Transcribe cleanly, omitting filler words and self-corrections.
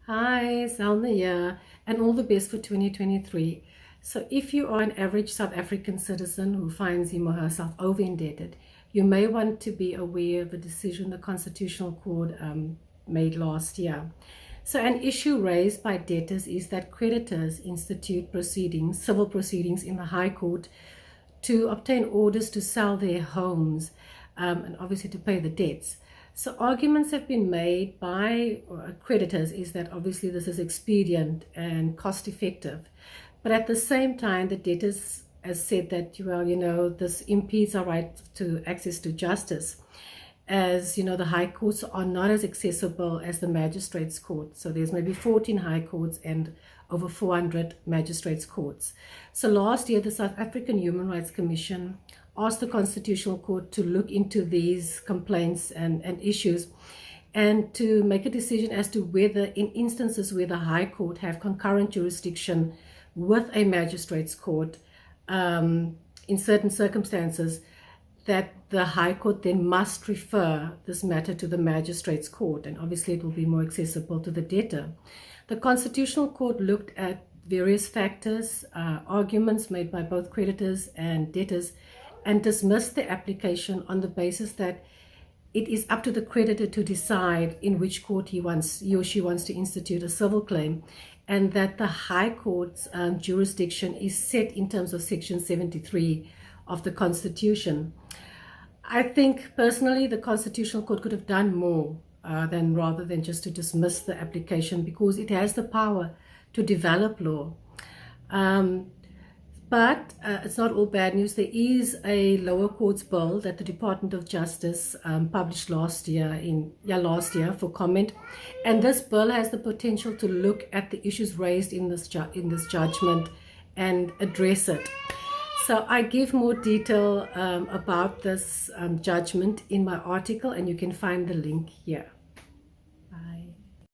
Hi, Salma here, and all the best for 2023. So, if you are an average South African citizen who finds him or herself over indebted, you may want to be aware of a decision the Constitutional Court made last year. So, an issue raised by debtors is that creditors institute proceedings, civil proceedings in the High Court to obtain orders to sell their homes and obviously to pay the debts. So arguments have been made by creditors is that obviously this is expedient and cost effective. But at the same time, the debtors has said that, well, this impedes our right to access to justice, as the high courts are not as accessible as the magistrates court. So there's maybe 14 high courts and over 400 magistrates courts. So last year, the South African Human Rights Commission asked the Constitutional Court to look into these complaints and issues and to make a decision as to whether in instances where the High Court have concurrent jurisdiction with a magistrate's court, in certain circumstances, that the High Court then must refer this matter to the magistrate's court, and obviously it will be more accessible to the debtor. The Constitutional Court looked at various factors, arguments made by both creditors and debtors, and dismissed the application on the basis that it is up to the creditor to decide in which court he or she wants to institute a civil claim, and that the High Court's jurisdiction is set in terms of Section 73 of the Constitution. I think personally the Constitutional Court could have done more rather than just to dismiss the application, because it has the power to develop law. But it's not all bad news. There is a lower courts bill that the Department of Justice published last year for comment, and this bill has the potential to look at the issues raised in this judgment and address it. So I give more detail about this judgment in my article, and you can find the link here.